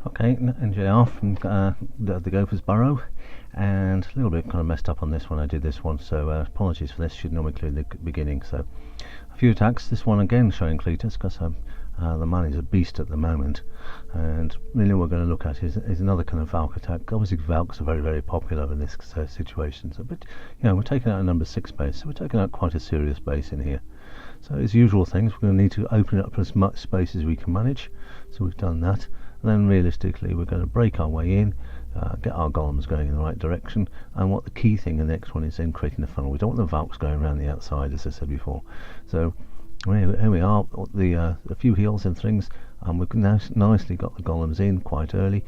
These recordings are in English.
Okay, NJR from the Gophers Burrow, and a little bit kind of messed up on this one. I did this one, so apologies for this. Should normally clear the beginning. So a few attacks. This one again showing Cleetus, because the man is a beast at the moment. And really what we're going to look at is another kind of Valk attack. Obviously Valks are very, very popular in this situation. So, but we're taking out a number 6 base, so we're taking out quite a serious base in here. So as usual things, we're going to need to open it up as much space as we can manage. So we've done that. And then realistically we're going to break our way in, get our golems going in the right direction, and what the key thing in the next one is then creating the funnel. We don't want the Valks going around the outside, as I said before. So here we are, a few heals and things, and we've now nicely got the golems in quite early,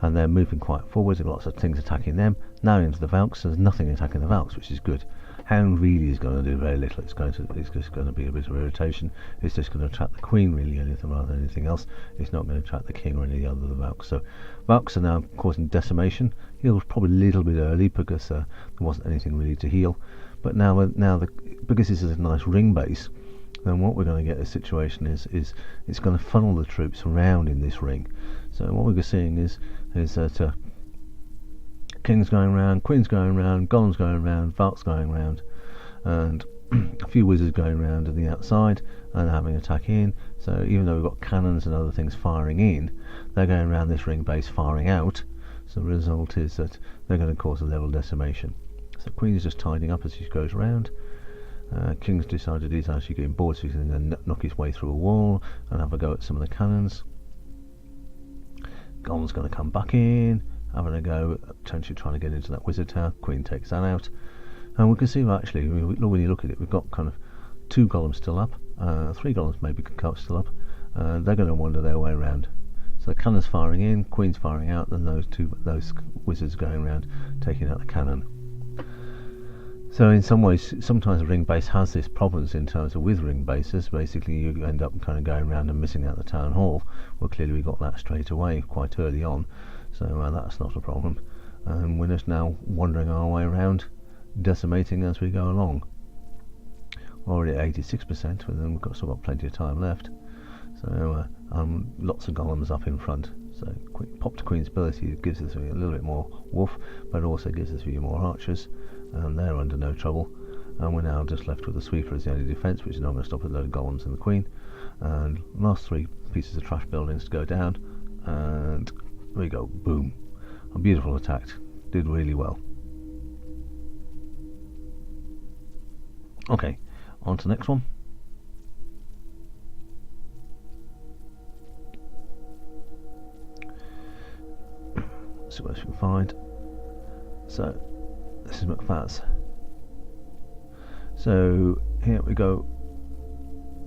and they're moving quite forward. There's lots of things attacking them. Now into the Valks, there's nothing attacking the Valks, which is good. Hound really is going to do very little. It's just going to be a bit of irritation. It's just going to attract the Queen really, anything rather than anything else. It's not going to attract the King or any other of the Valks. So Valks are now causing decimation. Healed probably a little bit early because there wasn't anything really to heal. But now because this is a nice ring base, then what we're going to get a situation is it's going to funnel the troops around in this ring. So what we're seeing is that King's going around, Queen's going around, Golem's going around, Valk's going around, and a few wizards going around on the outside and having attack in. So even though we've got cannons and other things firing in, they're going around this ring base firing out. So the result is that they're going to cause a level decimation. So Queen's just tidying up as she goes around. King's decided he's actually getting bored, so he's going to knock his way through a wall and have a go at some of the cannons. Golem's going to come back in, having a go, potentially trying to get into that wizard tower. Queen takes that out, and we can see actually when you look at it, we've got kind of 2 golems still up, 3 golems maybe still up. They're going to wander their way around. So the cannon's firing in, Queen's firing out, then those wizards going around taking out the cannon. So in some ways, sometimes a ring base has this problems in terms of with ring bases. Basically, you end up kind of going around and missing out the town hall. Well, clearly we got that straight away quite early on, so that's not a problem. And we're just now wandering our way around, decimating as we go along. Already at 86%, but then we've still got plenty of time left. So lots of golems up in front. So pop to Queen's ability gives us a little bit more woof, but it also gives us a few more archers, and they're under no trouble. And we're now just left with the sweeper as the only defence, which is not going to stop a load of golems and the Queen. And last 3 pieces of trash buildings to go down, and there we go, boom. A beautiful attack, did really well. Okay, on to the next one. See what else we can find. So this is MacFaz. So here we go.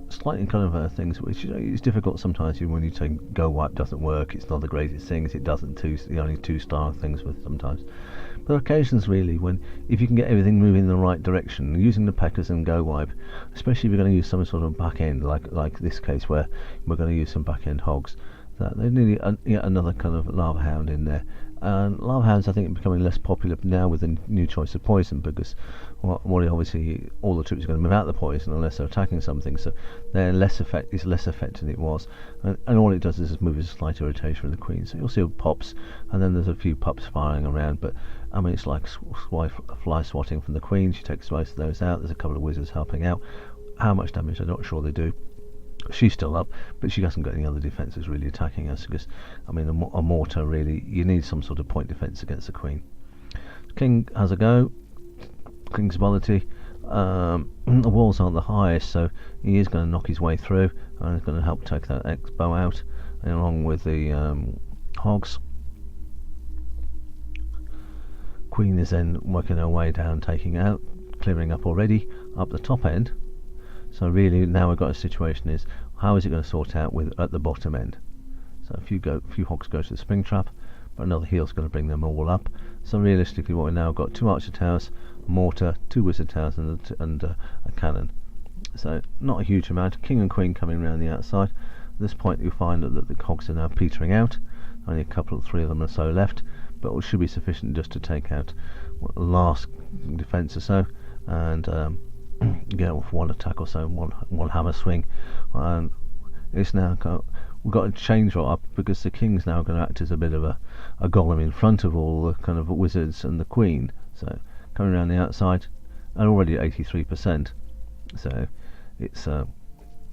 Slightly kind of things which is difficult sometimes when you say go wipe doesn't work. It's not the greatest things. It doesn't the only 2-star things with sometimes. But there are occasions really when if you can get everything moving in the right direction, using the Peckers and go wipe, especially if you're going to use some sort of back end like this case where we're going to use some back end hogs. That they need yet another kind of lava hound in there. And lava hounds I think are becoming less popular now with the new choice of poison, because obviously all the troops are going to move out the poison unless they're attacking something, so they're less effective than it was, and all it does is move a slight irritation for the Queen. So you'll see pops, and then there's a few pups firing around, but I mean it's like fly swatting from the Queen. She takes most of those out. There's a couple of wizards helping out. How much damage I'm not sure they do. She's still up, but she hasn't got any other defences really attacking us, because I mean a mortar really, you need some sort of point defence against the Queen. King has a go. King's ability, the walls aren't the highest, so he is going to knock his way through, and he's going to help take that X-bow out along with the hogs. Queen is then working her way down, taking out, clearing up already up the top end. So really now we've got a situation is how is it going to sort out with at the bottom end. So a few hogs go to the spring trap, but another heal's going to bring them all up. So realistically what we've now got 2 archer towers, a mortar, 2 wizard towers and a cannon. So not a huge amount. King and Queen coming around the outside. At this point you'll find that the hogs are now petering out. Only a 3 of them or so left, but it should be sufficient just to take out the last defence or so, and get off 1 attack or so, one hammer swing. And it's now we've got to change right up, because the king's now going to act as a bit of a golem in front of all the kind of wizards and the queen. So coming around the outside, and already at 83%. So it's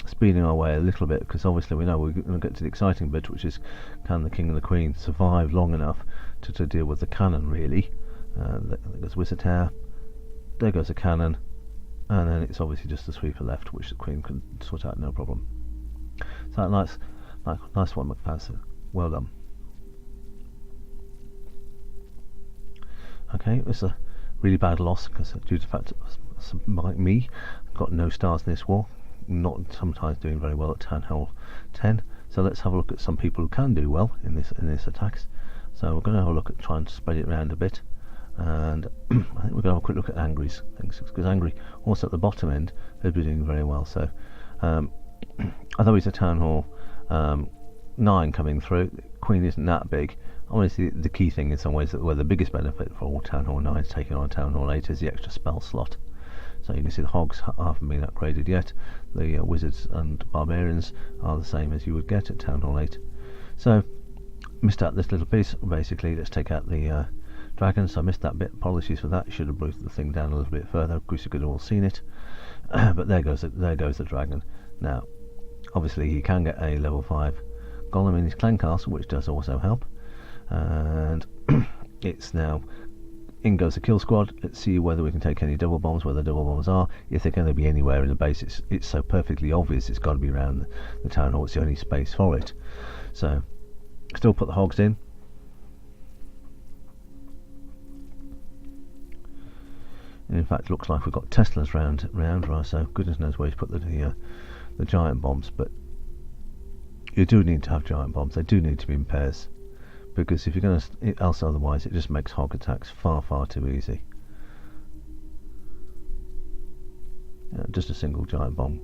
speeding our way a little bit, because obviously we know we're going to get to the exciting bit, which is, can the king and the queen survive long enough to deal with the cannon, really. There goes wizard tower, there goes a cannon, and then it's obviously just the sweeper left, which the queen can sort out no problem. So nice one, MacFaz. Well done. Okay, it was a really bad loss, because due to the fact that like me, got no stars in this war, not sometimes doing very well at Town Hall 10. So let's have a look at some people who can do well in this attacks. So we're going to have a look at trying to spread it around a bit, and I think we're going to have a quick look at Angry's things, because Angry also at the bottom end, they've been doing very well. So although he's a Town Hall 9 coming through, Queen isn't that big. Obviously the key thing in some ways, that where the biggest benefit for all Town Hall 9s taking on Town Hall 8 is the extra spell slot. So you can see the hogs haven't been upgraded yet. The wizards and barbarians are the same as you would get at Town Hall 8. So missed out this little piece. Basically, let's take out the dragon. So I missed that bit. Apologies for that. Should have brought the thing down a little bit further. Of course, you could have all seen it. But there goes the dragon. Now, obviously, he can get a level 5 golem in his clan castle, which does also help. And it's now, in goes the kill squad. Let's see whether we can take any double bombs, where the double bombs are. If they're going to be anywhere in the base, it's so perfectly obvious it's got to be around the town hall. It's the only space for it. So still put the hogs in. And in fact, looks like we've got Teslas round, right? So goodness knows where he's put the giant bombs. But you do need to have giant bombs. They do need to be in pairs, because if you're going to, else otherwise it just makes hog attacks far too easy. Just a single giant bomb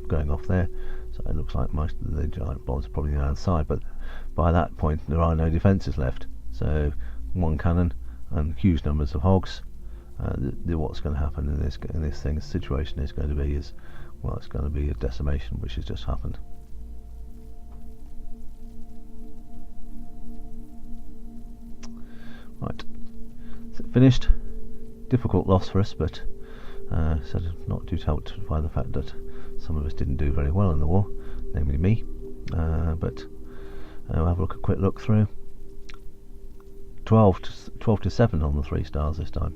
going off there, so it looks like most of the giant bombs are probably outside, but by that point there are no defences left. So one cannon and huge numbers of hogs. What's going to happen in this thing, the situation is going to be it's going to be a decimation, which has just happened. Right, so finished. Difficult loss for us, but not too helped by the fact that some of us didn't do very well in the war, namely me. But we'll have a quick look through. 12 to 7 on the 3 stars this time.